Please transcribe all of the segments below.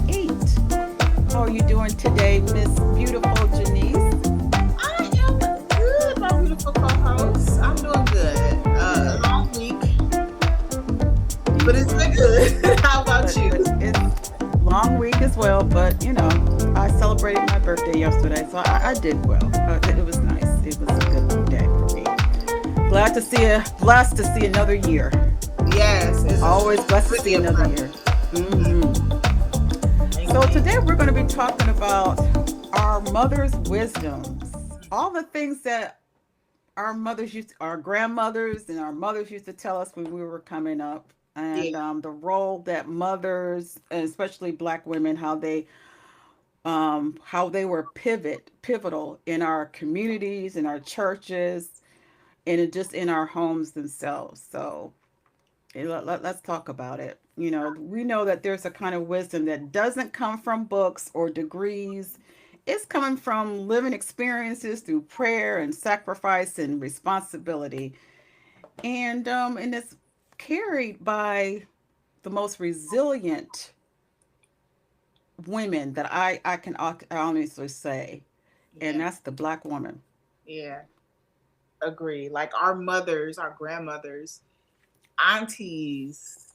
8. How are you doing today, Miss Beautiful Janice? I am good, my beautiful co-host. I'm doing good. A long week, but it's been good. How about you? It's long week as well, but I celebrated my birthday yesterday, so I did well. It was nice. It was a good day for me. Blessed to see another year. Yes, Always it's blessed to see really a another blessing. year. Mm-hmm. So Amen. today we're going to be talking about our mother's wisdoms, all the things that our grandmothers and our mothers used to tell us when we were coming up, Yeah. and the role that mothers, and especially Black women, how they were pivotal in our communities, in our churches, and just in our homes themselves. So let's talk about it. We know that there's a kind of wisdom that doesn't come from books or degrees. It's coming from living experiences through prayer and sacrifice and responsibility. And it's carried by the most resilient women that I can honestly say, and Yeah. that's the Black woman. Yeah. Agree. Like our mothers, our grandmothers, aunties,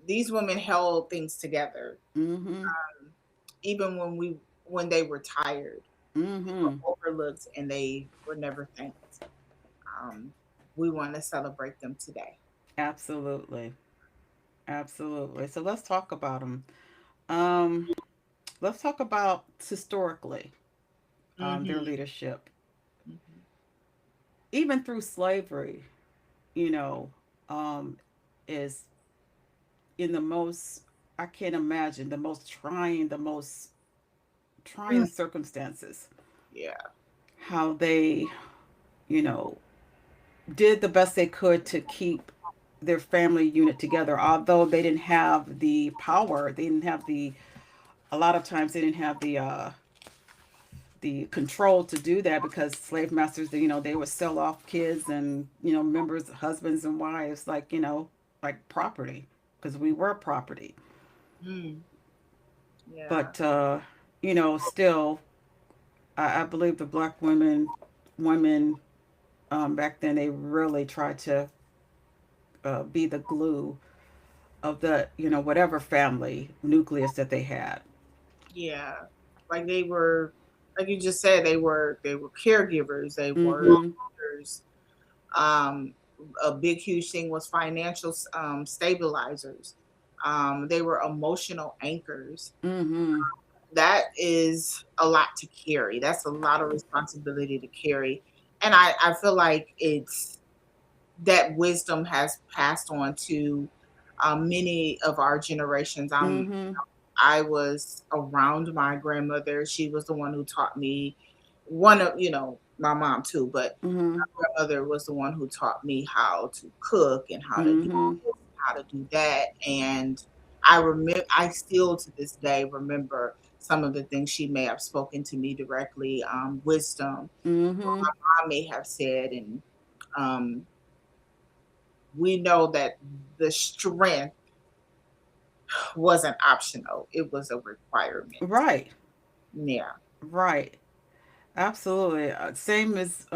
these women held things together. Mm-hmm. Even when they were tired, they were Mm-hmm. overlooked and they were never thanked. Um, we want to celebrate them today. Absolutely. Absolutely. So let's talk about them. Um, let's talk about historically their Mm-hmm. leadership, Mm-hmm. even through slavery. You know, um, is in the most, I can't imagine, the most trying Mm. circumstances. Yeah. How they, you know, did the best they could to keep their family unit together, although they didn't have the power. They didn't have the. A lot of times they didn't have the control to do that because slave masters, they would sell off kids and members, husbands and wives, like property, because we were property. Mm. Yeah. But still, I believe the Black women back then, they really tried to be the glue of the whatever family nucleus that they had. Yeah. Like they were, like you just said, they were caregivers. They were Mm-hmm. leaders. Um, a big huge thing was financial stabilizers. They were emotional anchors. Mm-hmm. That is a lot to carry. That's a lot of responsibility to carry. And I feel like it's that wisdom has passed on to many of our generations. Mm-hmm. I was around my grandmother. She was the one who taught me one of, my mom too, but Mm-hmm. my grandmother was the one who taught me how to cook and how to do Mm-hmm. this, how to do that. And I still to this day remember some of the things she may have spoken to me directly, wisdom Mm-hmm. I may have said. And um, we know that the strength wasn't optional, it was a requirement. Right. Yeah. Right. Absolutely. Same as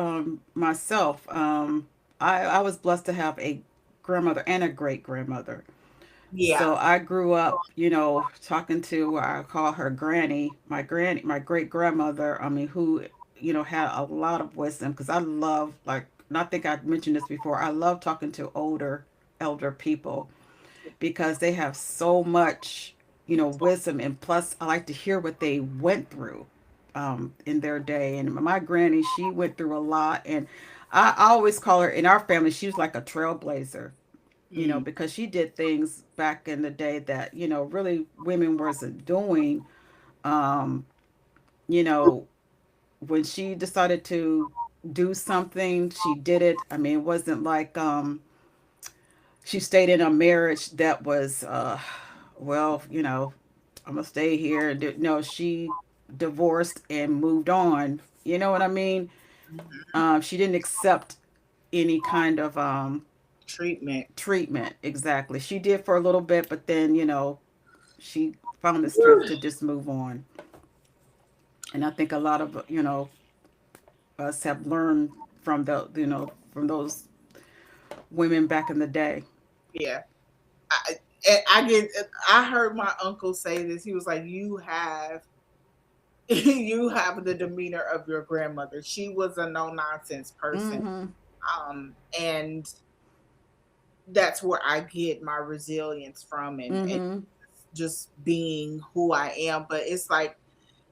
myself. I was blessed to have a grandmother and a great grandmother. Yeah. So I grew up, talking to, I call her Granny, my great grandmother. I mean, who, had a lot of wisdom, because I love, like, and I think I mentioned this before. I love talking to elder people because they have so much, wisdom, and plus I like to hear what they went through in their day. And my granny, she went through a lot, and I always call her, in our family, she was like a trailblazer, Mm. because she did things back in the day that, really women wasn't doing. Um, you know, when she decided to do something, she did it. I mean, it wasn't like she stayed in a marriage that was, well, I'm gonna stay here. No, she divorced and moved on. You know what I mean? Mhm. She didn't accept any kind of Treatment. treatment. Exactly. She did for a little bit, but then she found the strength to just move on. And I think a lot of, us have learned from from those women back in the day. Yeah. I, I get. I heard my uncle say this. He was like, "You have, you have the demeanor of your grandmother. She was a no nonsense person, Mm-hmm. and that's where I get my resilience from, and Mm-hmm. just being who I am. But it's like,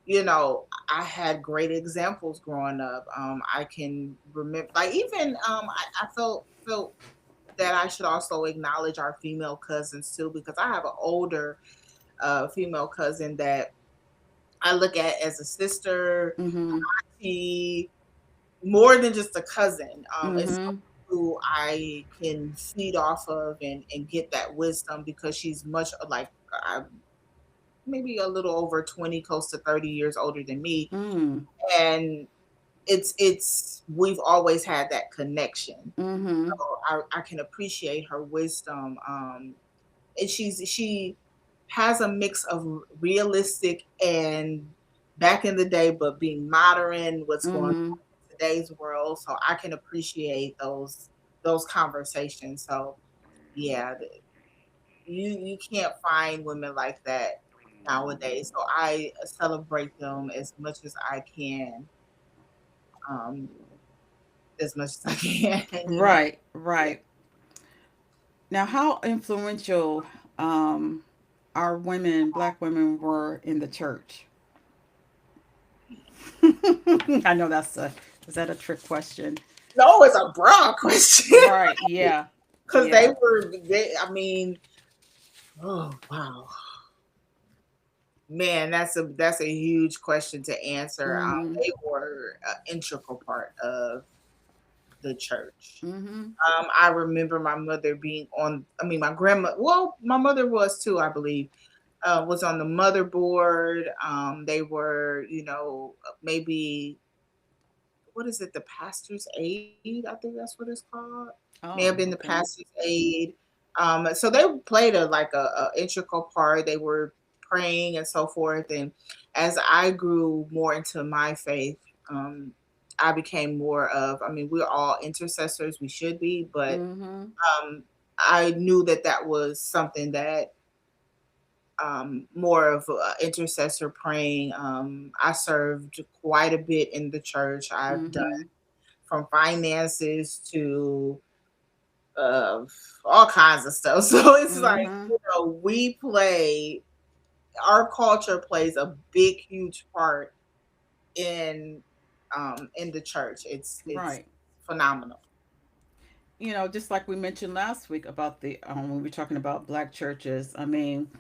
you know, I had great examples growing up. I can remember, like, even I felt that I should also acknowledge our female cousins too, because I have an older female cousin that I look at as a sister, Mm-hmm. auntie, more than just a cousin. It's Mm-hmm. someone who I can feed off of and get that wisdom, because she's much like, maybe a little over 20, close to 30 years older than me. Mm-hmm. And it's we've always had that connection. Mm-hmm. So I can appreciate her wisdom. And she has a mix of realistic and back in the day, but being modern, what's going on Mm-hmm. in today's world. So I can appreciate those conversations. So yeah, you can't find women like that nowadays. So I celebrate them as much as I can, um, as much as I can. Right. Yeah. Right. Now, how influential um, our women, black women, were in the church? I know that's a is that a trick question? No, it's a broad question. Right. Yeah. Because Yeah. I mean, oh wow, man, that's a huge question to answer. Mm-hmm. They were an integral part of the church. Mm-hmm. I remember my mother being on. I mean, my grandma. Well, my mother was too, I believe. Was on the motherboard. They were, maybe, what is it? The pastor's aide. I think that's what it's called. May have Oh, been the okay. pastor's aide. So they played a integral part. They were praying and so forth. And as I grew more into my faith, um, I became more of. I mean, we're all intercessors. We should be, but Mm-hmm. I knew that that was something that, more of intercessor praying. I served quite a bit in the church. I've done Mm-hmm. from finances to uh, all kinds of stuff. So it's like, Mm-hmm. we play, our culture plays a big, huge part in in the church. It's Right. phenomenal. Just like we mentioned last week about the when we were talking about black churches. I mean,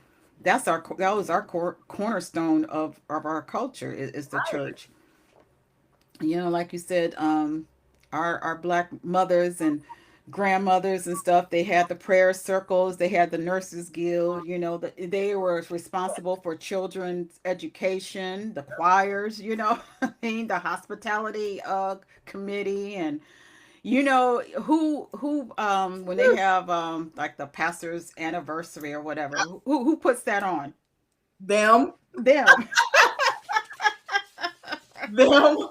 that was our cornerstone of our culture is the Right. church. Like you said, our black mothers and grandmothers and stuff, they had the prayer circles, they had the nurses guild, they were responsible for children's education, the choirs, I mean, the hospitality committee, and who when they have like the pastor's anniversary or whatever, who puts that on? Them, Them. them.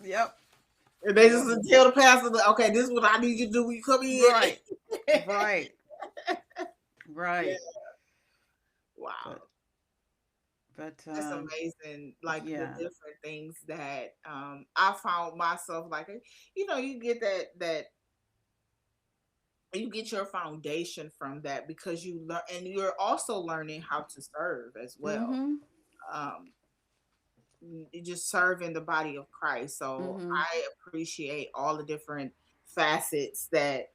Yep. And they just Yep. tell the pastor, okay, this is what I need you to do when you come in. Right. Right. Yeah. Right. Wow. But but That's amazing. Like the yeah. different things that I found myself like, you get that you get your foundation from that, because you learn, and you're also learning how to serve as well. Mhm. Um, you just serve in the body of Christ. So Mhm. I appreciate all the different facets that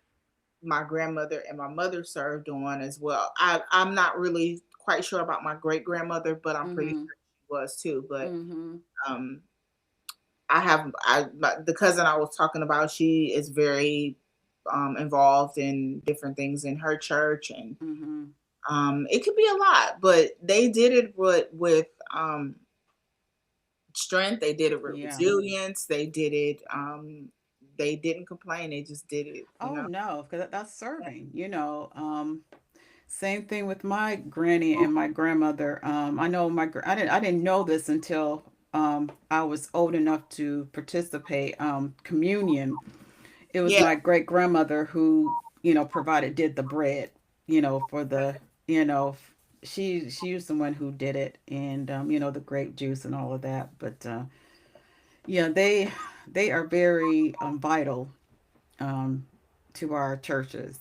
my grandmother and my mother served on as well. I'm not really quite sure about my great grandmother, but I'm pretty Mhm. sure she was too. But Mhm. um, the cousin I was talking about. She is very involved in different things in her church, and Mhm. it could be a lot, but they did it with strength. They did it with Yeah. resilience. They did it. They didn't complain. They just did it. Oh no, because that's serving. Same thing with my granny and my grandmother. I know I didn't know this until I was old enough to participate. Communion. It was Yeah, my great grandmother who did the bread. For the you know she was the one who did it, and the grape juice and all of that. But yeah, they are very vital um, to our churches.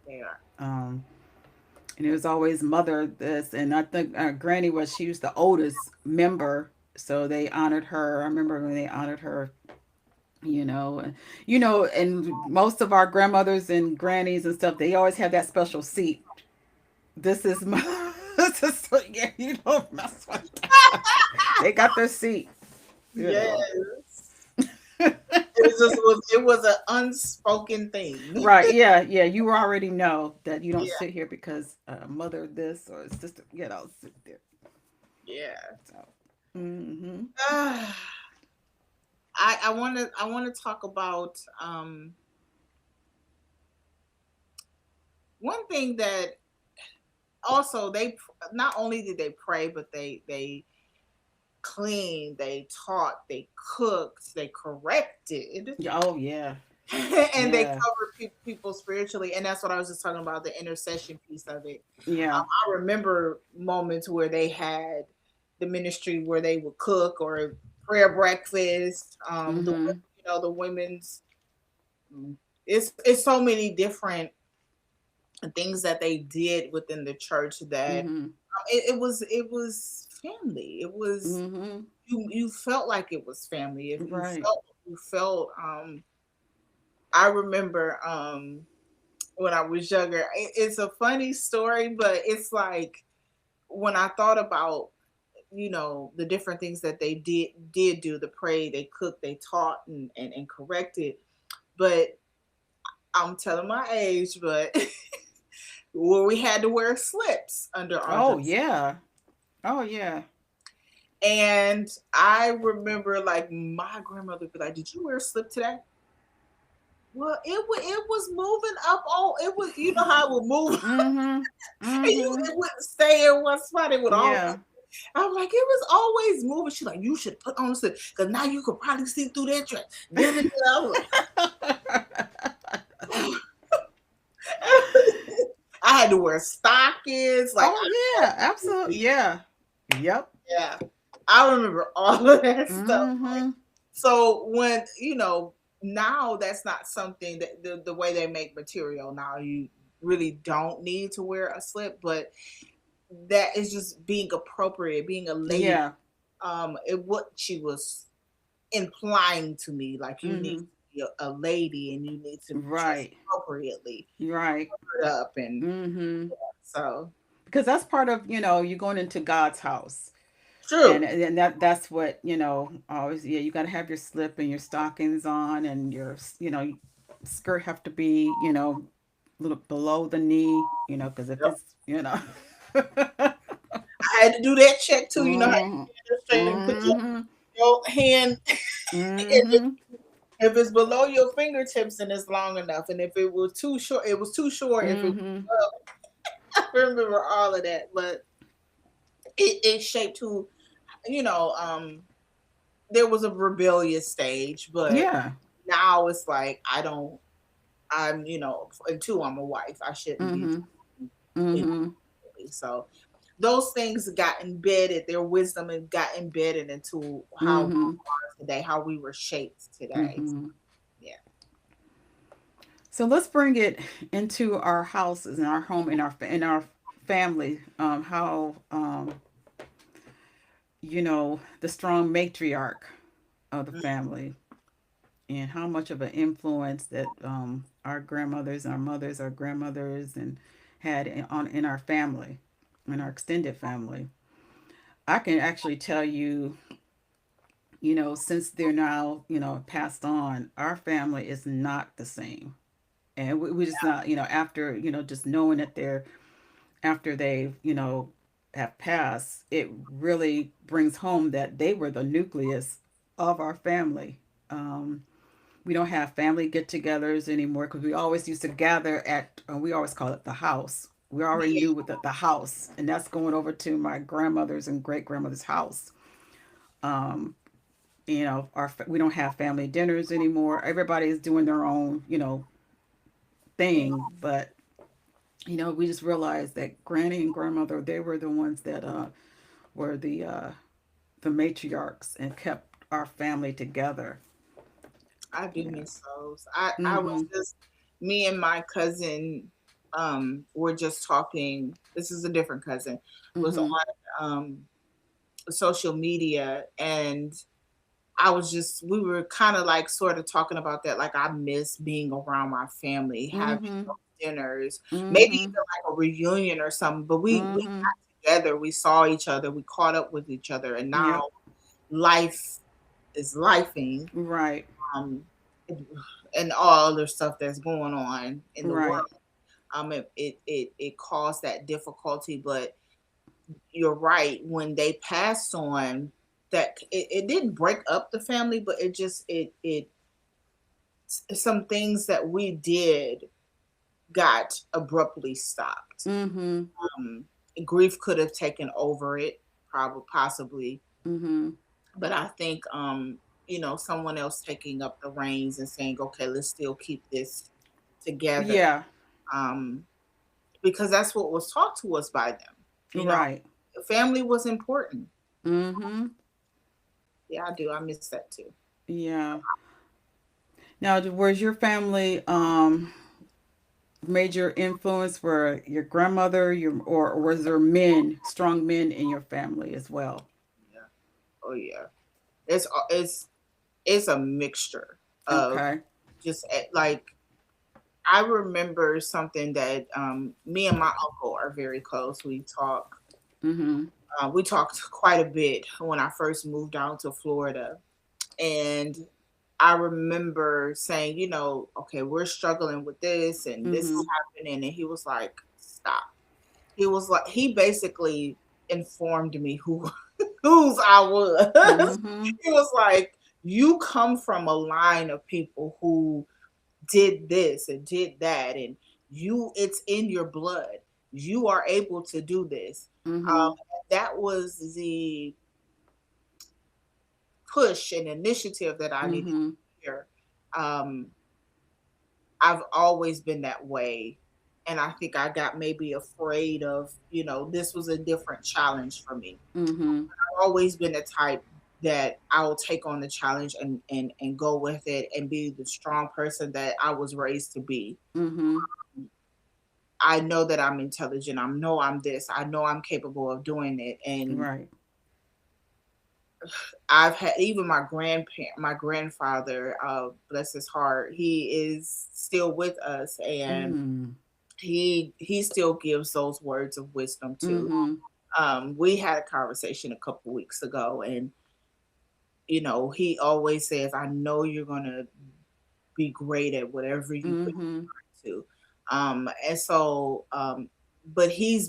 they are. Um, and it was always mother this, and I think Granny she was the oldest member, so they honored her. I remember when they honored her. And most of our grandmothers and grannies and stuff, they always have that special seat. This is my, this is yeah, you don't mess with that. They got their seat, you know. Yes. It was an unspoken thing. Right? Yeah, yeah. You already know that you don't Yeah, sit here because mother this or sister, sit there. yeah. So, mm-hmm. I want to talk about one thing that also they not only did they pray, but they cleaned, they taught, they cooked, they corrected, Oh yeah, and they yeah, covered people spiritually. And that's what I was just talking about, the intercession piece of it. yeah. I remember moments where they had the ministry where they would cook or prayer breakfast. Mm-hmm. The women's. It's so many different things that they did within the church that Mm-hmm. it was family. It was Mm-hmm. you felt like it was family. If Right. you felt I remember when I was younger. It's a funny story, but it's like when I thought about the different things that they did do, the pray, they cooked, they taught, and corrected. But I'm telling my age, but where we had to wear slips under our Oh dress. yeah. Oh yeah. And I remember like my grandmother would be like, "Did you wear a slip today?" Well, it was moving up. Oh, it was, how it would move, Mm-hmm. and Mm-hmm. it wouldn't stay in one spot. It would always. Yeah. I'm like, it was always moving. She's like, you should put on a slip because now you could probably see through that dress. I was like, I had to wear stockings. Like, Oh yeah. Absolutely. Yeah. Yep. yeah, I remember all of that stuff. Mm-hmm. So when now that's not something that the way they make material now, you really don't need to wear a slip, but that is just being appropriate, being a lady. Yeah. It what she was implying to me, like you need Mm-hmm. to be a lady and you need to dress Right. appropriately, Right. put up, and Mm-hmm. so Because that's part of you going into God's house, true. and that's what always. Yeah, you got to have your slip and your stockings on, and your skirt have to be a little below the knee, because if Yep. it's I had to do that check too. You know how mm-hmm. you straight and put Mm-hmm. your hand Mm-hmm. if it's below your fingertips and it's long enough, and if it was too short, it was too short. If it Mm-hmm. I remember all of that, but it shaped who you know. There was a rebellious stage, but Yeah. now it's like I don't. And two, I'm a wife. I shouldn't be. Mm-hmm. You know, Mm-hmm. so those things got embedded. Their wisdom and got embedded into how we Mm-hmm. are today, how we were shaped today. Mm-hmm. Yeah. So let's bring it into our houses and our home and our family. How the strong matriarch of the family, and how much of an influence that our grandmothers, our mothers, our grandmothers, and had in our family, in our extended family. I can actually tell you, since they're now passed on, our family is not the same, and we just not after just knowing that they're after they have passed, it really brings home that they were the nucleus of our family. We don't have family get-togethers anymore because we always used to gather at we always call it the house. We already knew with the house, and that's going over to my grandmother's and great grandmother's house. Um, we don't have family dinners anymore. Everybody's doing their own, thing. But we just realized that granny and grandmother, they were the ones that were the matriarchs and kept our family together. I do Yeah. miss those. I was Mm-hmm. just me and my cousin were just talking. This is a different cousin. Was Mm-hmm. on social media, and I was just we were kind of like sort of talking about that. Like, I miss being around my family, having Mm-hmm. dinners, maybe Mm-hmm. even like a reunion or something. But we Mm-hmm. got together, we saw each other, we caught up with each other, and now Yep. life is lifing. Right. Um, and all other stuff that's going on in the world. Right. It caused that difficulty, but you're right. When they passed on, that it didn't break up the family, but it some things that we did got abruptly stopped. Mm-hmm. Um, Grief could have taken over it, probably possibly, Mm-hmm. but I think someone else taking up the reins and saying, okay, let's still keep this together. Yeah. Um, because that's what was taught to us by them. You know, Right. family was important. Mm-hmm. Yeah, I do. I miss that too. Yeah. Now, was your family major influence for your grandmother, or was there strong men in your family as well? Yeah. Oh yeah. It's a mixture of Okay. just like I remember something that me and my uncle are very close. Mm-hmm. We talked quite a bit when I first moved down to Florida, and I remember saying, okay, we're struggling with this and this is Mm-hmm. happening, and he was like, stop. He was like, he basically informed me whose I was. Mm-hmm. He was like, you come from a line of people who did this and did that, and it's in your blood. You are able to do this. Mm-hmm. That was the push and initiative that I needed Mm-hmm. to hear. Um, I've always been that way. And I think I got maybe afraid of, this was a different challenge for me. Mm-hmm. I've always been the type that I will take on the challenge and go with it and be the strong person that I was raised to be. Mm-hmm. I know that I'm intelligent. I know I'm this. I know I'm capable of doing it. And Right. I've had even my grandfather, bless his heart, he is still with us, and Mm-hmm. he still gives those words of wisdom too. Mm-hmm. We had a conversation a couple weeks ago, and he always says, "I know you're gonna be great at whatever you put Mm-hmm. your mind to." And so, but he's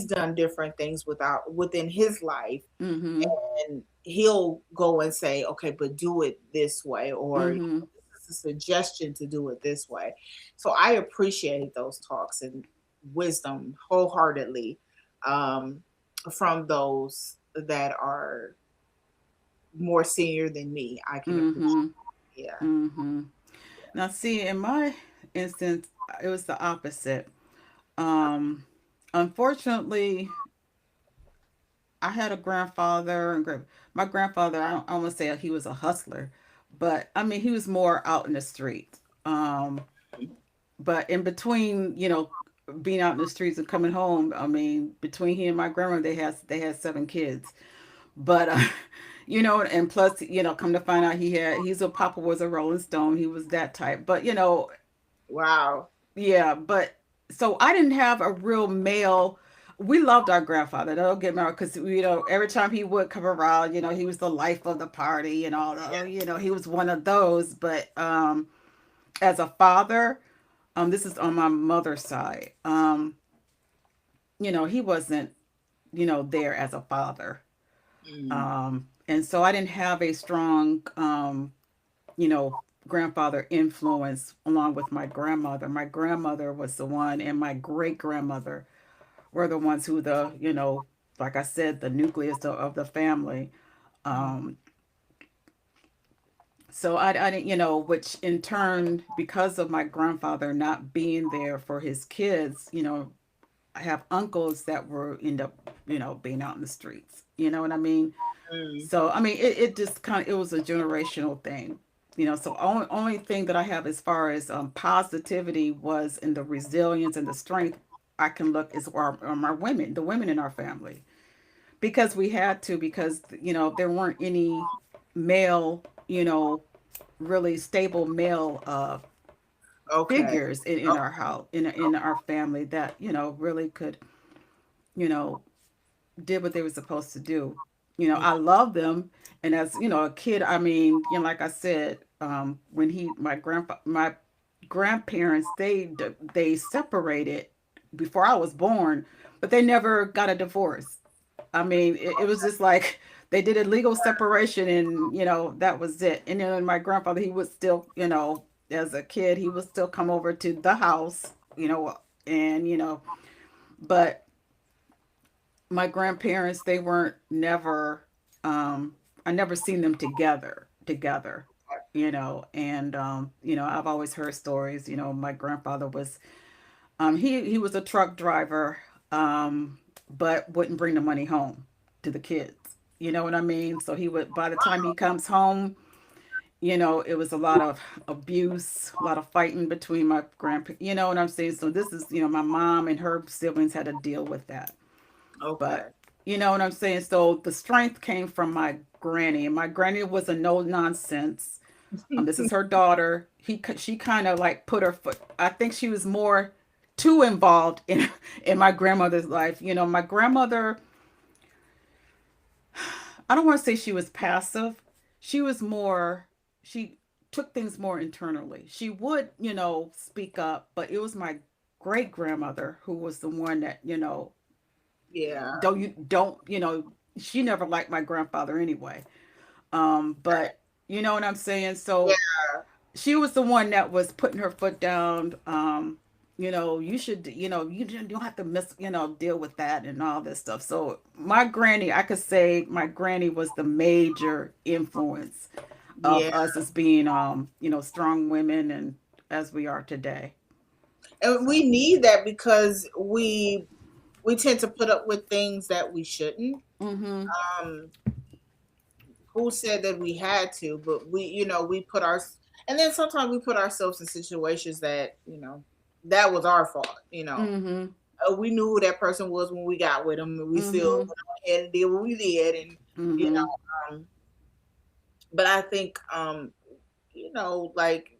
done different things within his life, Mm-hmm. and he'll go and say, okay, but do it this way, or Mm-hmm. this is a suggestion to do it this way. So I appreciate those talks and wisdom wholeheartedly, um, from those that are more senior than me. I can Mm-hmm. appreciate. Yeah. Mm-hmm. Now, see, in my instance, it was the opposite. Um, Unfortunately, I had a grandfather, and my grandfather, I don't want to say he was a hustler, but I mean, he was more out in the streets. But in between, being out in the streets and coming home, I mean, between he and my grandma, they had 7 kids. But and plus, come to find out, he's a papa was a Rolling Stone. He was that type. But Wow. yeah. But so I didn't have a real male. We loved our grandfather. Don't get me wrong, because every time he would come around, he was the life of the party and all. He was one of those. But as a father, this is on my mother's side. He wasn't, there as a father. Mm, And so I didn't have a strong, you know, grandfather influence along with my grandmother. My grandmother was the one, and my great grandmother were the ones who like I said, the nucleus of the family. Um, so I didn't, which in turn, because of my grandfather not being there for his kids, I have uncles that were end up, being out in the streets. You know what I mean? Mm. So I mean, it just kind of it was a generational thing. So only thing that I have as far as positivity was in the resilience and the strength I can look is our women, the women in our family, because we had to, because there weren't any male, really stable male Okay. figures in our house, in our family, that really could, you know did what they were supposed to do. Yeah. I love them, and as a kid, I mean, like I said, when my grandparents, they separated before I was born, but they never got a divorce. I mean, it was just like they did a legal separation, and that was it. And then my grandfather, he would still, as a kid, he would still come over to the house, and but my grandparents, they weren't never I never seen them together, and I've always heard stories. My grandfather was he was a truck driver, but wouldn't bring the money home to the kids. You know what I mean? So he would, by the time he comes home, it was a lot of abuse, a lot of fighting between my grandparents. You know what I'm saying? So this is, my mom and her siblings had to deal with that. Okay. But you know what I'm saying? So the strength came from my granny, and my granny was a no nonsense. This is her daughter. She kind of like put her foot. I think she was more too involved in my grandmother's life. My grandmother. I don't want to say she was passive. She was more. She took things more internally. She would, speak up, but it was my great grandmother who was the one that, Yeah. don't she never liked my grandfather anyway. But you know what I'm saying? Yeah. So she was the one that was putting her foot down. You should, you don't have to deal with that and all this stuff. So my granny, I could say my granny was the major influence of Yeah. us as being, strong women and as we are today. And So. we need that because we tend to put up with things that we shouldn't. Mm-hmm. Um, who said that we had to? But we put our, and then sometimes we put ourselves in situations that that was our fault. Mm-hmm. We knew who that person was when we got with them, and we still Mm-hmm. went on ahead and did what we did, and you Mm-hmm. know. But I think like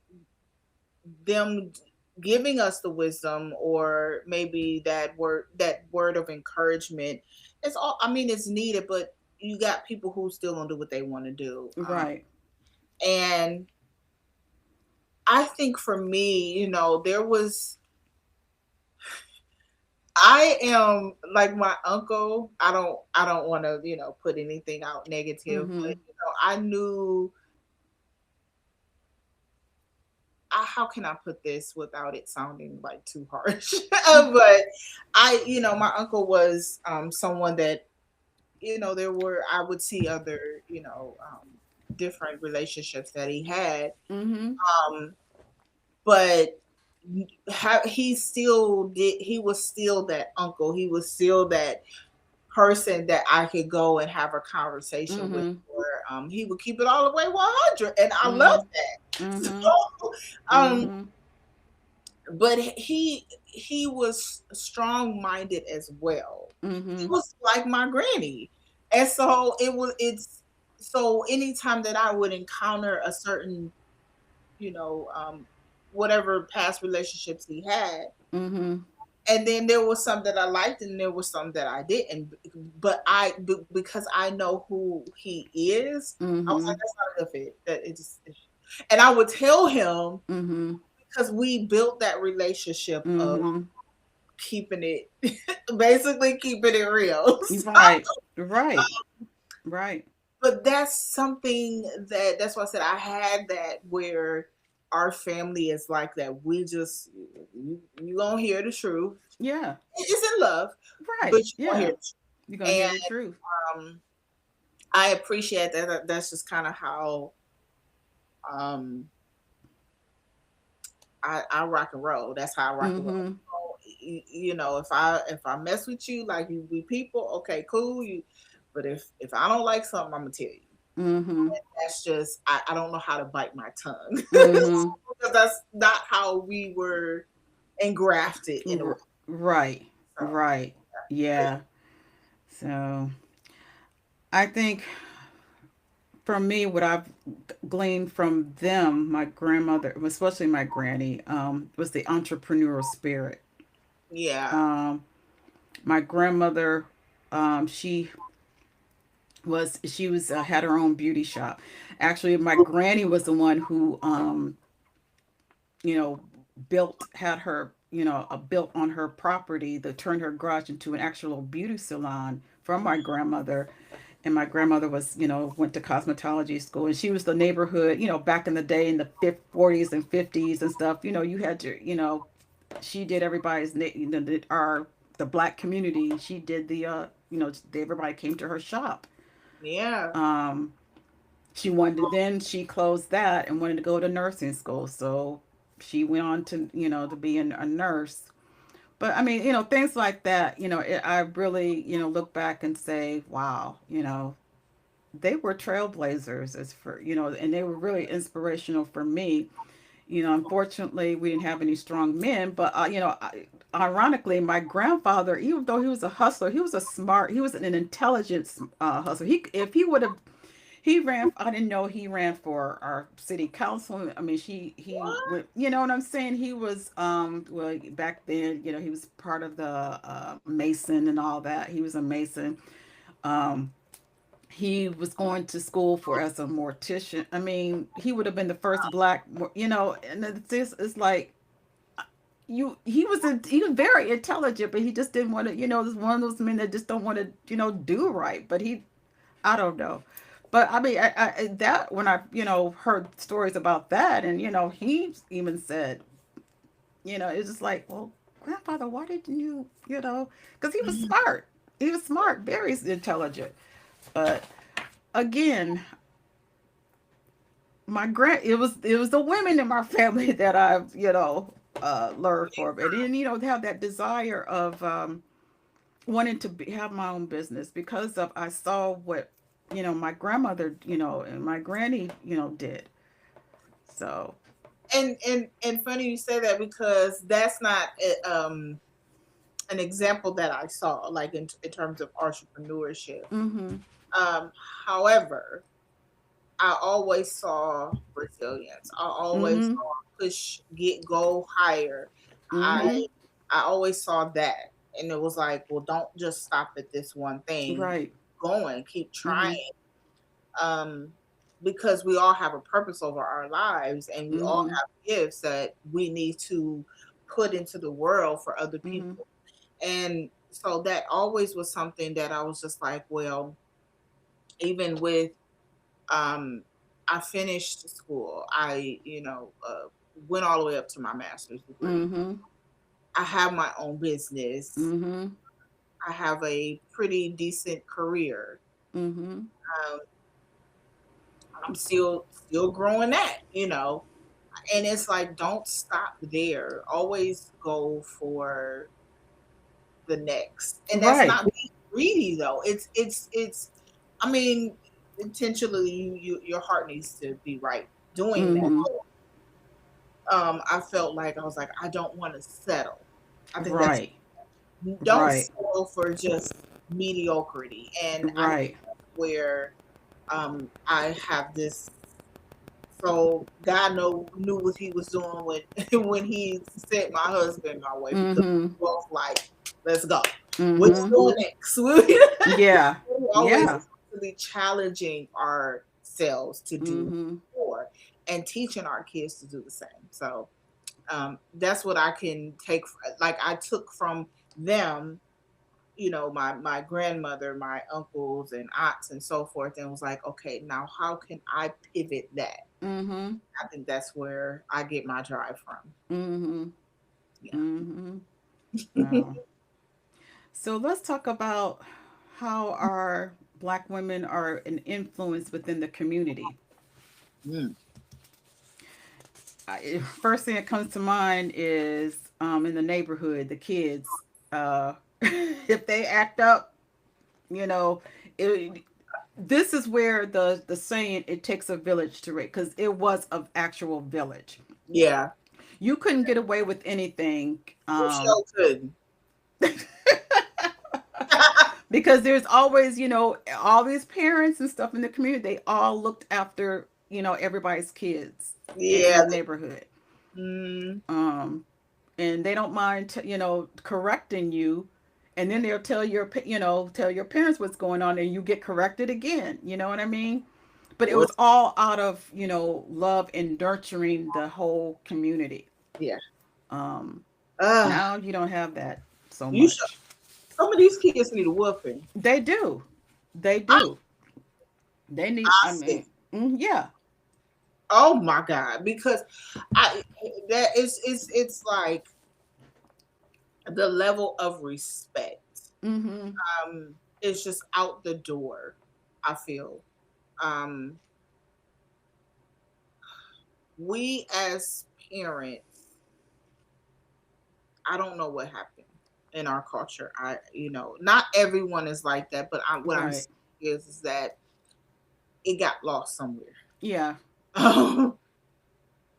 them giving us the wisdom, or maybe that word of encouragement, it's all, I mean, it's needed, but you got people who still don't do what they want to do. Right. And I think for me, there was, I am like my uncle. I don't want to, put anything out negative, but Mm-hmm. I knew, how can I put this without it sounding like too harsh? But my uncle was someone that, there were, I would see other, different relationships that he had. Mm-hmm. Um, but he was still that uncle. He was still that person that I could go and have a conversation with, Mm-hmm. or he would keep it all the way 100, and I love Mm-hmm. that. Mm-hmm. So, um, Mm-hmm. but he was strong minded as well. He Mm-hmm. was like my granny, and so it's so anytime that I would encounter a certain, you know, um, whatever past relationships he had, Mm-hmm. and then there was some that I liked, and there was some that I didn't. But because I know who he is, I was Mm-hmm. like, that's not a good fit. That it just, and I would tell him, Mm-hmm. because we built that relationship of Mm-hmm. keeping it, basically keeping it real. Right. Right. Right. But that's something that's why I said I had that, where our family is like that. We just you gonna hear the truth. Yeah. It's in love, but Right. you gonna hear Yeah. the truth. You're gonna hear the And truth. I appreciate that. That's just kind of how um I rock and roll. That's how I rock and roll. Mm-hmm. So, if I mess with you like we people, okay, cool. But if I don't like something, I'm gonna tell you. Mm-hmm. That's just I don't know how to bite my tongue Mm-hmm. because that's not how we were engrafted in a way. Right. So Right. Yeah. So I think for me, what I've gleaned from them, my grandmother, especially my granny, was the entrepreneurial spirit. yeah, Um, my grandmother, she she was had her own beauty shop. Actually, my granny was the one who you know built had her built on her property that turned her garage into an actual beauty salon from my grandmother. And my grandmother was went to cosmetology school, and she was the neighborhood back in the day in the 40s and 50s and stuff. You had to she did everybody's the black community. She did the everybody came to her shop. yeah, um she wanted then she closed that and wanted to go to nursing school, so she went on to to be a nurse. But I mean, things like that, I really look back and say, wow, they were trailblazers as for and they were really inspirational for me. Unfortunately, we didn't have any strong men, but ironically, my grandfather, even though he was a hustler, he was an intelligent hustler. If he would have, he ran. I didn't know he ran for our city council. I mean, he what? went. You know what I'm saying? He was well back then. He was part of the Mason and all that. He was a Mason. Um, he was going to school for as a mortician. I mean, he would have been the first black. And it's like he was very intelligent, but he just didn't want to. This one of those men that just don't want to do right. But I don't know. But I mean, that when I heard stories about that, and he even said, it's just like, well, grandfather, why didn't because he was Mhm. smart. He was smart, very intelligent. But again, it was the women in my family that I've learned from, and then have that desire of wanting to have my own business because of I saw what my grandmother and my granny did. So. And funny you say that because that's not an example that I saw like in terms of entrepreneurship. Mhm. Um, However, I always saw resilience. I always Mhm. saw push, get, go higher. Mhm. I I always saw that, and it was like, well, don't just stop at this one thing. Right. Going, keep Mhm. trying. Um, because we all have a purpose over our lives, and we all Mhm. have gifts that we need to put into the world for other Mhm. people. And so that always was something that I was just like, well, even with um I finished school. Went all the way up to my master's degree. Mhm. I have my own business. Mhm. I have a pretty decent career. Mhm. Um, I'm still growing that. And it's like don't stop there. Always go for the next. And that's Right. not being greedy though. It's I mean, intentionally your heart needs to be right doing that. Mhm. I felt like I was like, I don't want to settle. I think that's Right. don't Right. settle for just mediocrity. And I think Right. that's where I have this. So God knew what He was doing when when He sent my husband my way because Mhm. we both like, let's go. What you Mhm. doing next? Yeah. We always Yeah. constantly challenging ourselves to do Mhm. more and teaching our kids to do the same. So that's what I can take. Like I took from them, my grandmother, my uncles and aunts and so forth, and was like, okay, now how can I pivot that? Mm-hmm. I think that's where I get my drive from. Mm-hmm. Yeah. Mm-hmm. Wow. So let's talk about how our black women are an influence within the community. Mm, First thing that comes to mind is in the neighborhood, the kids. If they act up, you know, it, this is where the saying "it takes a village to raise" because it was of actual village. yeah. You couldn't get away with anything. You sure couldn't. Because there's always, all these parents and stuff in the community, they all looked after, everybody's kids in Yeah. the neighborhood. Mm, Um, and they don't mind, correcting you. And then they'll tell your parents what's going on and you get corrected again. You know what I mean? But it well, was all out of, love and nurturing the whole community. yeah. Um, Uh, Now you don't have that so you should. much. Some of these kids need a whooping. They do. They I, do. They need, I I see. mean, yeah. Oh my God. Because I that it's like the level of respect. Mm-hmm. Is just out the door, I feel. Um, we as parents, I don't know what happened in our culture. Not everyone is like that, but what I'm Right. saying is that it got lost somewhere. Yeah.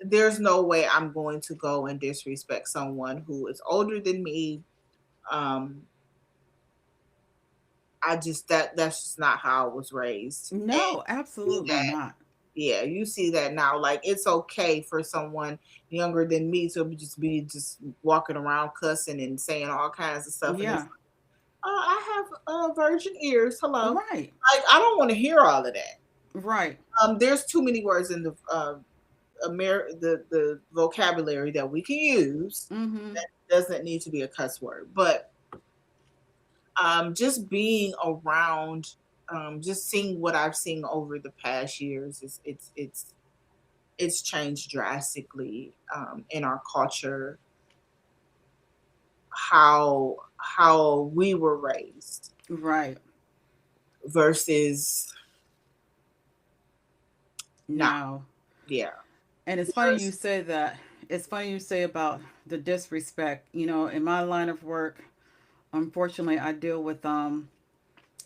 There's no way I'm going to go and disrespect someone who is older than me. Um, that's just not how I was raised. No, And absolutely not. yeah, you see that now. Like it's okay for someone younger than me to just walking around cussing and saying all kinds of stuff, and it's Yeah. I have virgin ears. Hello, Right. like I don't want to hear all of that. Right. There's too many words in the the vocabulary that we can use Mm-hmm. that doesn't need to be a cuss word, but just being around, just seeing what I've seen over the past years is it's changed drastically in our culture, how we were raised Right. versus now. Now. Yeah. And it's funny you Versus, say that. It's funny you say about the disrespect. In my line of work, unfortunately, I deal with like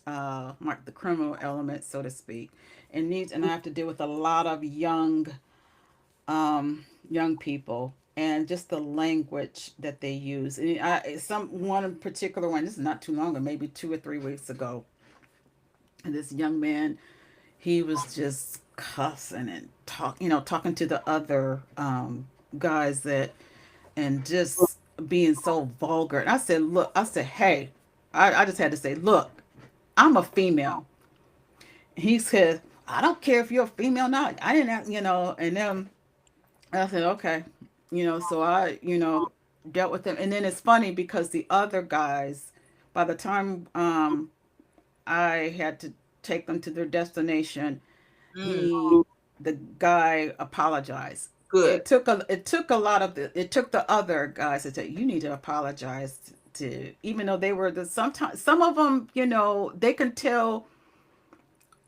the criminal element, so to speak, and I have to deal with a lot of young people and just the language that they use. And some one particular one. This is not too long ago, maybe 2 or 3 weeks ago. And this young man, he was just cussing and talking to the other guys and just being so vulgar. And I said, look, I said, hey, I just had to say, look, I'm a female. He said, I don't care if you're a female or not. I didn't have, and then I said, okay, so I, dealt with them. And then it's funny because the other guys, by the time I had to take them to their destination, mm, he, the guy apologized. good. It took a lot of it took the other guys to say, you need to apologize to, even though they were sometimes some of them, they can tell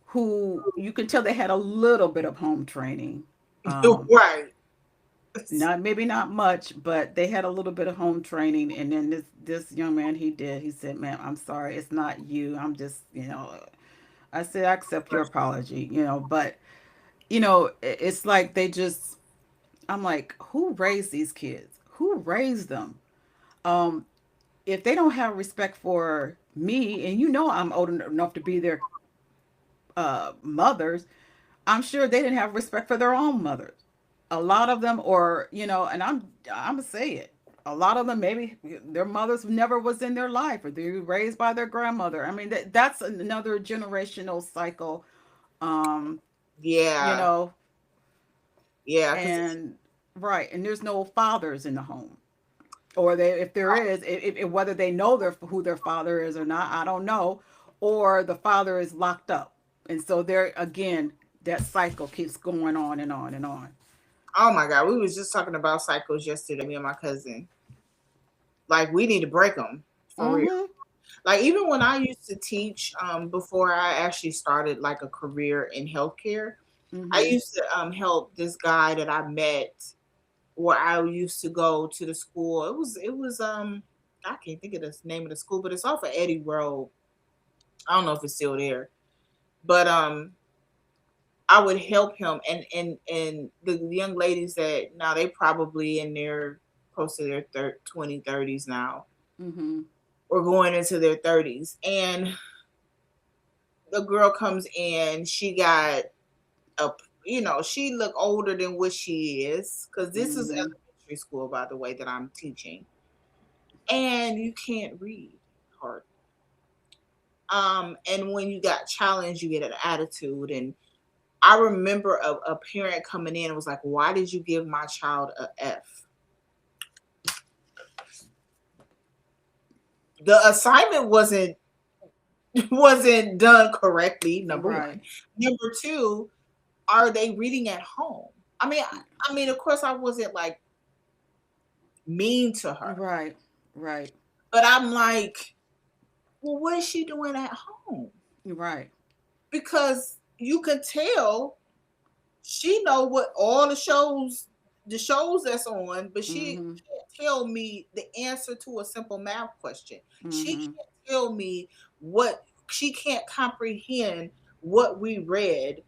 who, you can tell they had a little bit of home training. Um, Right. Not, maybe not much, but they had a little bit of home training. And then this young man, he said, "Man, I'm sorry, it's not you. I'm just, I said, I accept your apology, but it's like they just, I'm like, who raised these kids? Who raised them? Um, if they don't have respect for me, and I'm old enough to be their mothers, I'm sure they didn't have respect for their own mothers. A lot of them, or and I'm gonna say it. A lot of them, maybe their mothers never was in their life, or they were raised by their grandmother. I mean, that's another generational cycle. Um, you Yeah. know, Yeah. Because and right, and there's no fathers in the home, or if there is, whether they know who their father is or not, I don't know, or the father is locked up, and so they're again that cycle keeps going on and on and on. Oh my God, we was just talking about cycles yesterday, me and my cousin. Like we need to break them for real. Mm-hmm. Like even when I used to teach, before I actually started like a career in healthcare, I Mm-hmm. used to help this guy that I met where I used to go to the school. It was I can't think of the name of the school, but it's off of Eddie Road. I don't know if it's still there. But I would help him, and the young ladies that now they probably in their close to their 20 30s now, Mm-hmm. or going into their 30s, and the girl comes in, she got a, she look older than what she is, because this is Mm-hmm. elementary school, by the way, that I'm teaching, and you can't read hard. And when you got challenged, you get an attitude. And I remember a parent coming in and was like, "Why did you give my child a F?" The assignment wasn't done correctly. Number one. Right. Number two, are they reading at home? I mean, of course, I wasn't like mean to her, Right. Right. but I'm like, well, what is she doing at home? Right. Because you could tell she know what all the shows that's on, but she Mm-hmm. can't tell me the answer to a simple math question. She Mm-hmm. can't tell me what she can't comprehend what we read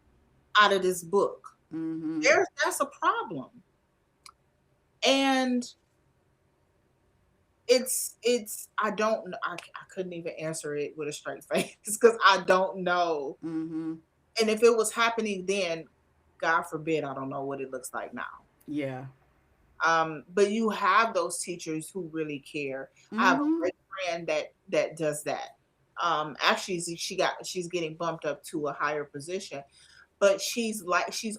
out of this book. Mm-hmm. That's a problem. And it's I don't know. I couldn't even answer it with a straight face because I don't know. Mm-hmm. And if it was happening then, God forbid, I don't know what it looks like now. Yeah. But you have those teachers who really care. I have a Mm-hmm. great friend that does that. Actually, she's getting bumped up to a higher position, but she's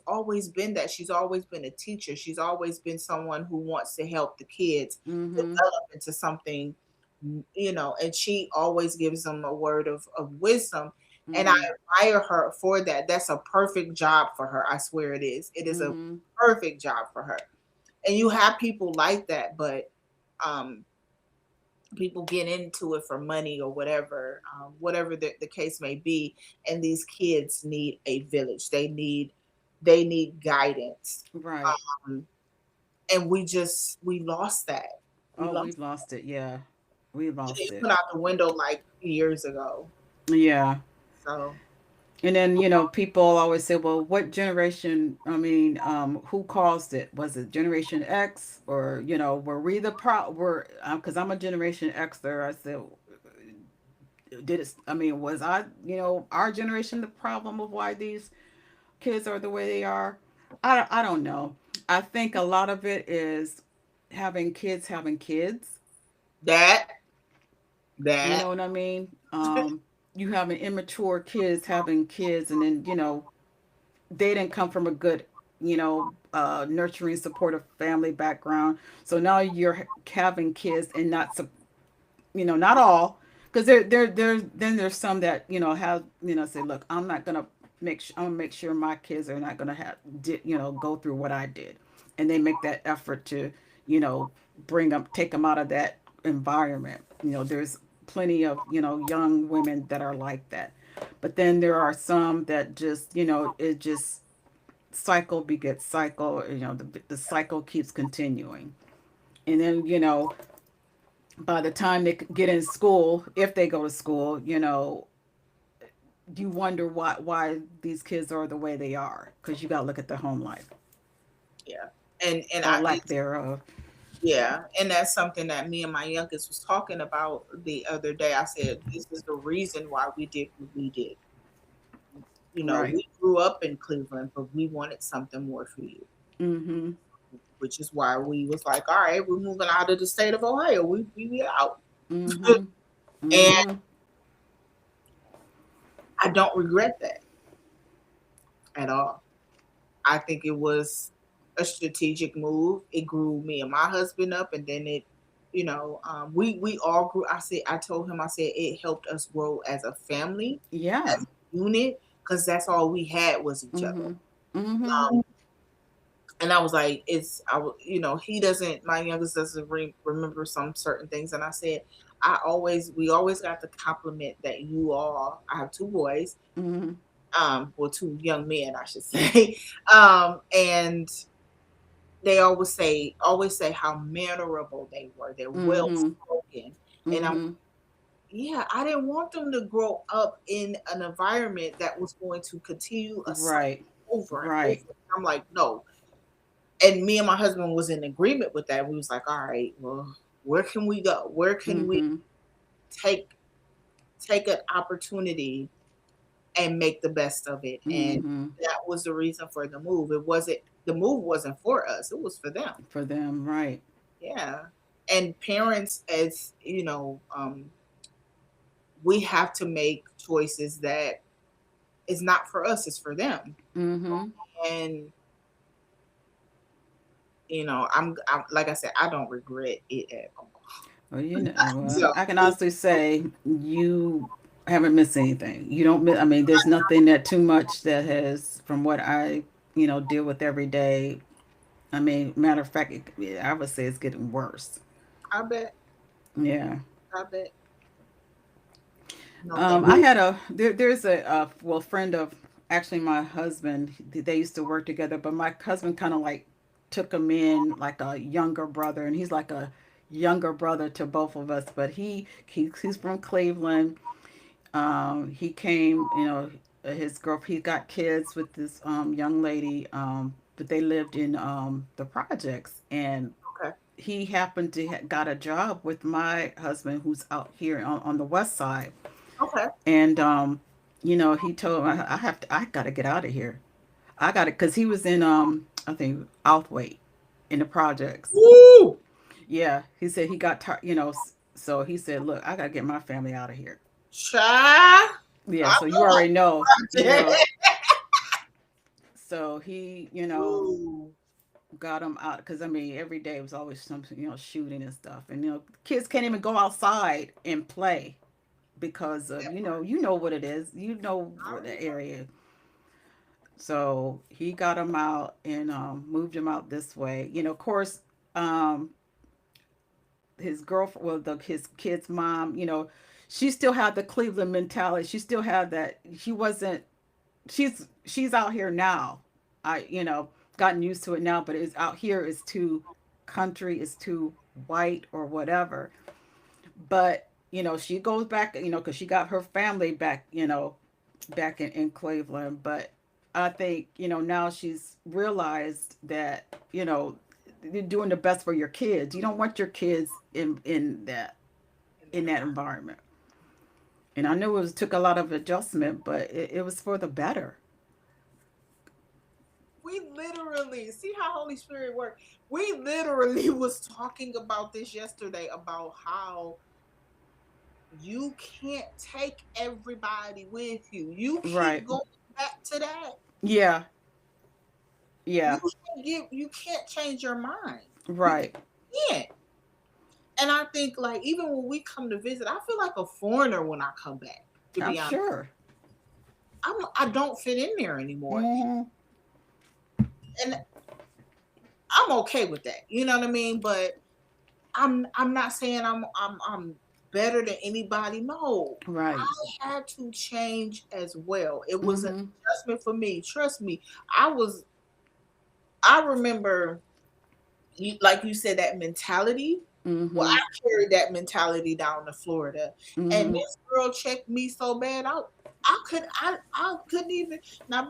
always been that. She's always been a teacher. She's always been someone who wants to help the kids Mm-hmm. develop into something, and she always gives them a word of wisdom. And I Mm-hmm. admire her for that. That's a perfect job for her. I swear it is. It is a Mm-hmm. perfect job for her. And you have people like that, but um, people get into it for money or whatever the case may be. And these kids need a village. They need guidance. Right. Um, and we lost that. We Oh, lost we've lost it. Yeah. We it. lost It it. went out the window like years ago. Yeah. So And then, people always say, well, what generation, who caused it? Was it Generation X, or, were we the because I'm a Generation Xer. I said, was our generation the problem of why these kids are the way they are? I don't know. I think a lot of it is having kids. that You that know what I mean? You having immature kids having kids, and then, they didn't come from a good, nurturing, supportive family background. So now you're having kids and not all, because then there's some that have say, look, I'm gonna make sure my kids are not gonna go through what I did, and they make that effort to you know take them out of that environment. There's plenty of young women that are like that, but then there are some that just it just cycle begets cycle. The cycle keeps continuing, and then by the time they get in school, if they go to school, you wonder why these kids are the way they are, because you got to look at their home life yeah. And or I lack it's thereof. Yeah, and that's something that me and my youngest was talking about the other day. I said, this is the reason why we did what we did. Right. We grew up in Cleveland, but we wanted something more for you, Mm-hmm. which is why we was like, all right, we're moving out of the state of Ohio. We out. Mm-hmm. And Mm-hmm. I don't regret that at all. I think it was a strategic move. It grew me and my husband up, and then we all grew. I told him, I said it helped us grow as a family, Yeah. as a unit, because that's all we had was each other. Mhm. Mhm. And I was like, he doesn't, my youngest doesn't remember some certain things. And I said, we always got the compliment that you all, I have two boys, Mhm. well, two young men, I should say. And they always say how mannerable they were. They're well Mhm. spoken. And Mhm. yeah, I didn't want them to grow up in an environment that was going to continue a cycle Right. over and over. Right. I'm like, no. And me and my husband was in agreement with that. We was like, all right, well, where can we go? Where can we Mhm. take take an opportunity and make the best of it? And Mhm. that was the reason for the move. The move wasn't for us, it was for them. For them, right. Yeah. And parents, as we have to make choices that is not for us, it's for them. Mhm. And I'm like I said, I don't regret it at all. Well, well, So I can honestly say you haven't missed anything. You don't miss, I mean, there's nothing that too much that has, from what I, deal with every day. I mean, matter of fact, I would say it's getting worse. I bet, Yeah. I bet. No, thank I had there's a well, friend of actually my husband. They used to work together, but my husband kind of like took him in like a younger brother, and he's like a younger brother to both of us. But he's from Cleveland. He came, his girl. He got kids with this young lady, but they lived in the projects, and okay, he happened to got a job with my husband, who's out here on the west side. okay. And he told me I gotta get out of here. I got it because he was in I think Outhwaite in the projects. Woo! Yeah, he said he got tired. So he said, "Look, I gotta get my family out of here." Child, Yeah, I so you know already know, my project. So he, Ooh, got him out because I mean every day was always something, shooting and stuff, and kids can't even go outside and play because of that part. what it is. You know I what already the know. area. So he got him out and moved him out this way. Of course, um, his girlfriend, well, his kid's mom, she still had the Cleveland mentality. She still had that. She wasn't. She's out here now. Gotten used to it now, but it's out here is too country, is too white or whatever. But she goes back, because she got her family back, back in Cleveland. But I think, now she's realized that, you're doing the best for your kids. You don't want your kids In in that that environment. environment. And I knew took a lot of adjustment, but it was for the better. We literally see how Holy Spirit works. We literally was talking about this yesterday about how you can't take everybody with you. You keep Right. going back to that. Yeah. Yeah. You can't change your mind. You Right. can't. And I think like even when we come to visit, I feel like a foreigner when I come back. To I'm be honest, sure. I don't fit in there anymore, Mm-hmm. and I'm okay with that. You know what I mean? But I'm not saying I'm better than anybody. No, Right. I had to change as well. It was an Mm-hmm. adjustment for me. Trust me. I was. I remember like you said, that mentality. Well, Mm-hmm. I carried that mentality down to Florida, and Mm-hmm. this girl checked me so bad. I couldn't even now.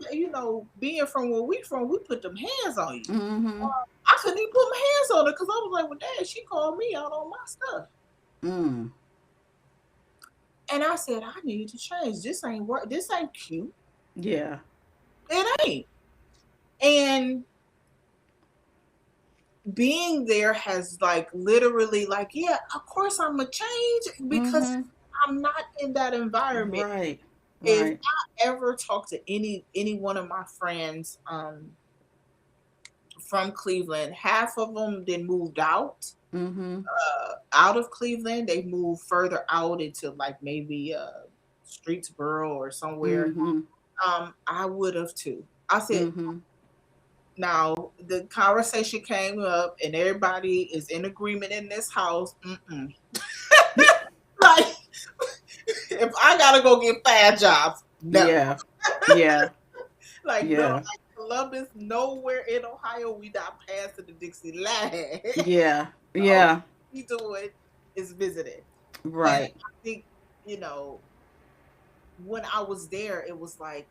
Being from where we from, we put them hands on you. Mm-hmm. I couldn't even put my hands on her because I was like, "Well, Dad, she called me out on my stuff," Mm. and I said, "I need to change. This ain't work. This ain't cute. Yeah. It ain't." And being there has like literally like, yeah, of course I'm a change because Mm-hmm. I'm not in that environment. Right. If Right. I ever talk to any one of my friends from Cleveland, half of them then moved Mm-hmm. out of Cleveland. They moved further out into like maybe Streetsboro or somewhere. Mm-hmm. I would have too. I said, Mm-hmm. now the conversation came up, and everybody is in agreement in this house. Mm-mm. Like, if I gotta go get 5 jobs, no. Yeah. Yeah. Like, no, Yeah. like Columbus, nowhere in Ohio, we not passing the Dixie line. Yeah. All Yeah. we doing is visiting. And Right. I think, you know, when I was there, it was like,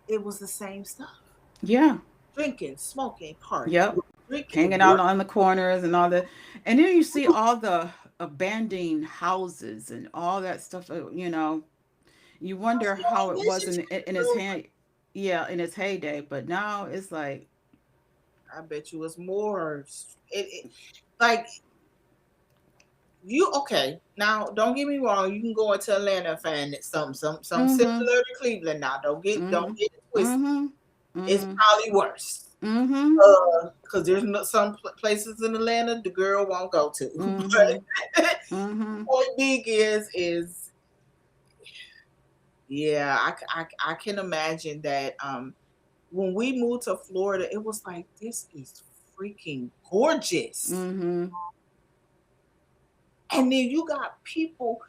it was the same stuff. Yeah. Drinking, smoking, partying, Yep. drinking, Hanging out work. on the corners and all that. And then you see all the abandoned houses and all that stuff, you wonder how it was in its hand, yeah, in its heyday, but now it's like, I bet you it's more. It like you okay. Now, don't get me wrong. You can go into Atlanta and find it some similar mm-hmm, to Cleveland. Now, don't mm-hmm, get it twisted. mm-hmm, It's mm-hmm, probably worse. mm-hmm, Because there's no, some places in Atlanta the girl won't go to. mm-hmm, But mm-hmm. point big is yeah. I can imagine that. When we moved to Florida, it was like this is freaking gorgeous. Mm-hmm. And then you got people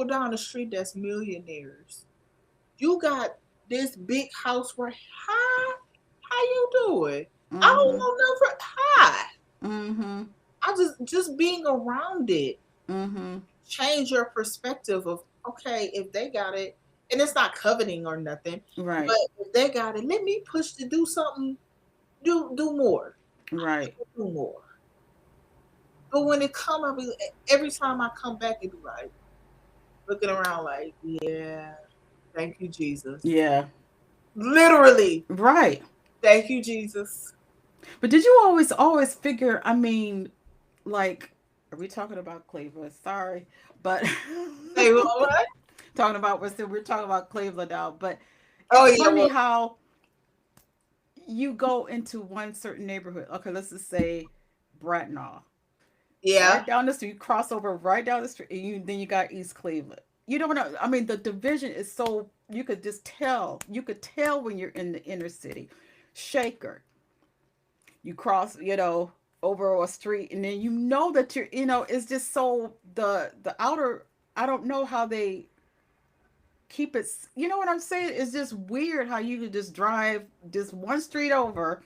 down the street that's millionaires. You got this big house where hi, how you doing? I don't Mm-hmm. know nothing. Hi. Mm-hmm. I just being around it Mm-hmm. change your perspective of okay, if they got it, and it's not coveting or nothing, Right. but if they got it, let me push to do something, do more. Right. Do more. But when it come up, every time I come back, it be like looking around like, yeah, thank you, Jesus. Yeah. Literally, Right. thank you, Jesus. But did you always figure, I mean, like, are we talking about Cleveland? Sorry, but Say what? talking about we're talking about Cleveland now. But Oh it's yeah, funny well, how you go into one certain neighborhood. Okay, let's just say Bratnaw, yeah, right down the street. You cross over right down the street, and then you got East Cleveland. You don't know. I mean, the division is so you could just tell. You could tell when you're in the inner city. Shaker, you cross, over a street, and then you know that it's just so the outer. I don't know how they keep it. You know what I'm saying? It's just weird how you could just drive just one street over,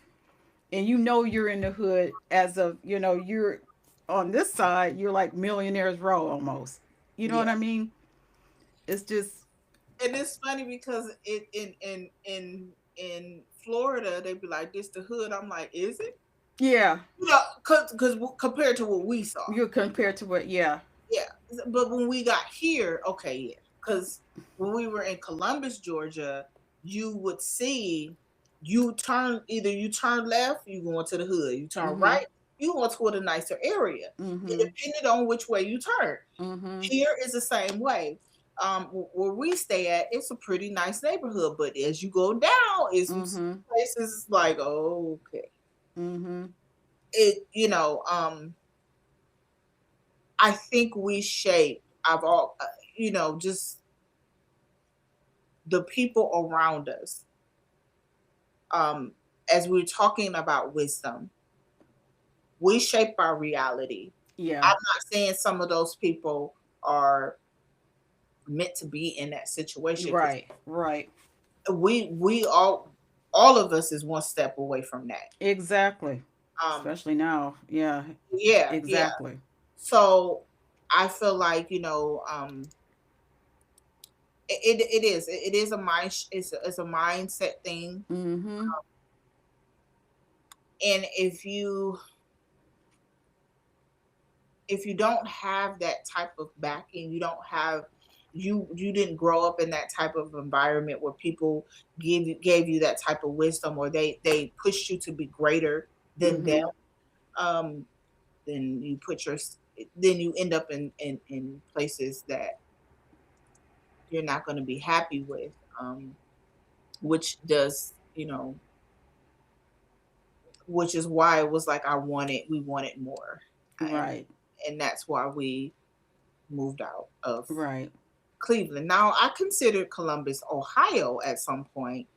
and you're in the hood as of you're on this side. You're like Millionaires Row almost. You know what yeah. I mean? It's just And it's funny because in Florida they be like, "This the hood." I'm like, "Is it?" yeah. You know, because compared to what we saw, You're compared to what? Yeah. yeah. But when we got here, okay, yeah, because when we were in Columbus, Georgia, you would see you turn left, you go into the hood. You turn Mm-hmm. right, you go toward a nicer area. It Mm-hmm. depended on which way you turn. Mm-hmm. Here is the same way. Where we stay at, it's a pretty nice neighborhood, but as you go down, it's some Mm-hmm. places like okay, Mm-hmm. it. I think we shape. I've all just the people around us. Um, as we're talking about wisdom, we shape our reality. Yeah. I'm not saying some of those people are meant to be in that situation because Right. Right. we all of us is one step away from that. Exactly. Um, Especially now. Yeah. yeah, yeah. Exactly. So I feel like it is a it's a mindset thing, Mm-hmm. and if you don't have that type of backing, you don't have you didn't grow up in that type of environment where people gave you that type of wisdom, or they pushed you to be greater than them. Mm-hmm. Um, then then you end up in places that you're not going to be happy with, which does which is why it was like we wanted more, and Right. that's why we moved out of Right. Cleveland. Now, I considered Columbus, Ohio at some point,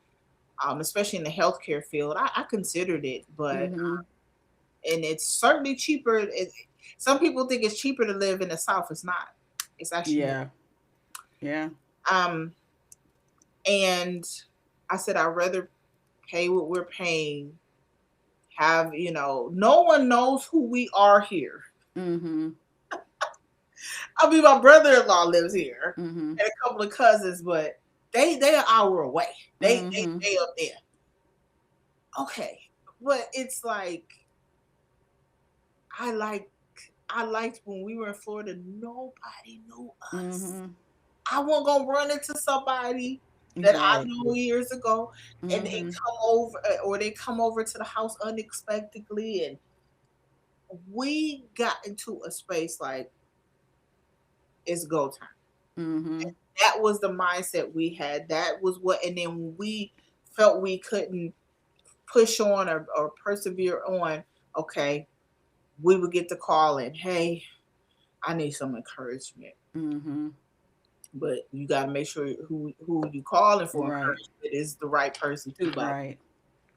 especially in the healthcare field. I considered it, but Mm-hmm. and it's certainly cheaper. Some people think it's cheaper to live in the South. It's not. It's actually Yeah. Yeah. um. And I said I'd rather pay what we're paying. Have no one knows who we are here. Mm-hmm. I mean, my brother-in-law lives here Mm-hmm. and a couple of cousins, but they're an hour away. Mm-hmm. They up there. Okay, but it's like I like I liked when we were in Florida. Nobody knew us. Mm-hmm. I wasn't gonna run into somebody that I Right. knew years ago, and they Mm-hmm. come over, or they come over to the house unexpectedly, and we got into a space like it's go time. Mm-hmm. That was the mindset we had. That was what, and then when we felt we couldn't push on or persevere on, okay, we would get the call in, hey, I need some encouragement. Mm-hmm. But you got to make sure who you calling for Right. encouragement is the right person too. By Right.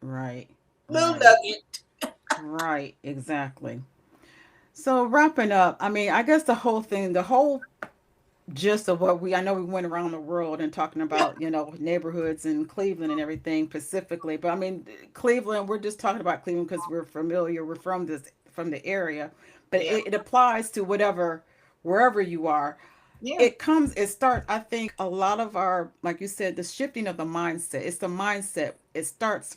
Right. little Right. nugget. Right. Exactly. So wrapping up, I mean, I guess the whole gist of what I know we went around the world and talking about, neighborhoods in Cleveland and everything specifically, but I mean, Cleveland, we're just talking about Cleveland because we're familiar, we're from the area, but Yeah, it applies to wherever you are. yeah, It starts, I think a lot of our, like you said, the shifting of the mindset, it's the mindset. It starts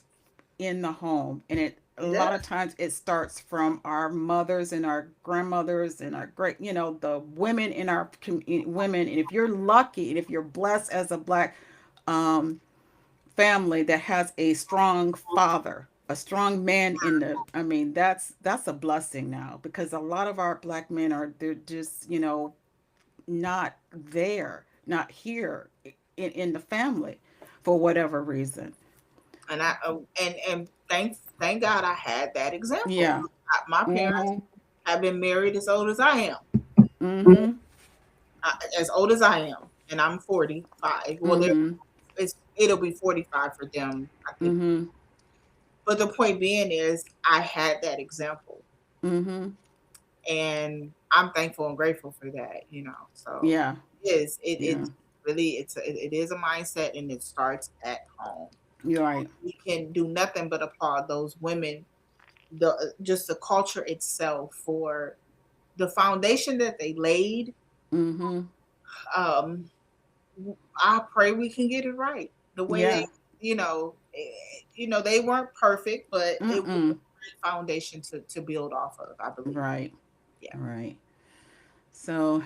in the home, and a it lot of does. times it starts from our mothers and our grandmothers and our great, the women in our women. And if you're lucky and if you're blessed as a black um, family that has a strong father, a strong man in the, I mean, that's a blessing now, because a lot of our black men they're just, not there, not here in the family for whatever reason. And thank God I had that example. Yeah. My parents Mhm. have been married as old as I am, Mhm. as old as I am, and I'm 45. Well, Mhm. it'll be 45 for them, I think. Mhm. But the point being is, I had that example, Mhm. and I'm thankful and grateful for that. So Yeah. it Yeah. really it is a mindset, and it starts at home. You're right. We can do nothing but applaud those women, the just the culture itself for the foundation that they laid. Mhm. Um, I pray we can get it right the way they, Yeah. they weren't perfect, but it was a Mm-mm. great foundation to build off of. I believe. Right. Yeah. Right. So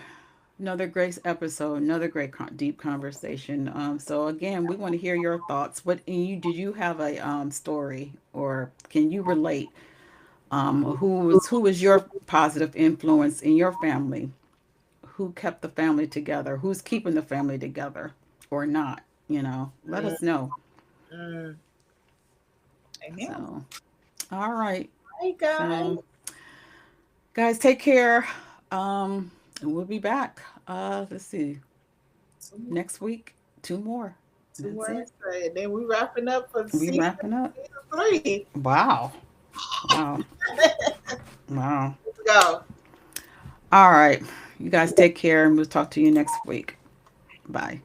another great episode, another great deep conversation. So again, we want to hear your thoughts. What and you did you have a story, or can you relate? Who was your positive influence in your family? Who kept the family together? Who's keeping the family together, or not? Let Mm, us know. mm, amen. So, all right. Hey guys, So, guys, take care. And we'll be back. Let's see. two more, Next week, two more. two That's more it. extra, and then we wrapping up for We season wrapping up. 3. Wow. Wow. Wow. Let's go. All right. You guys take care, and we'll talk to you next week. Bye.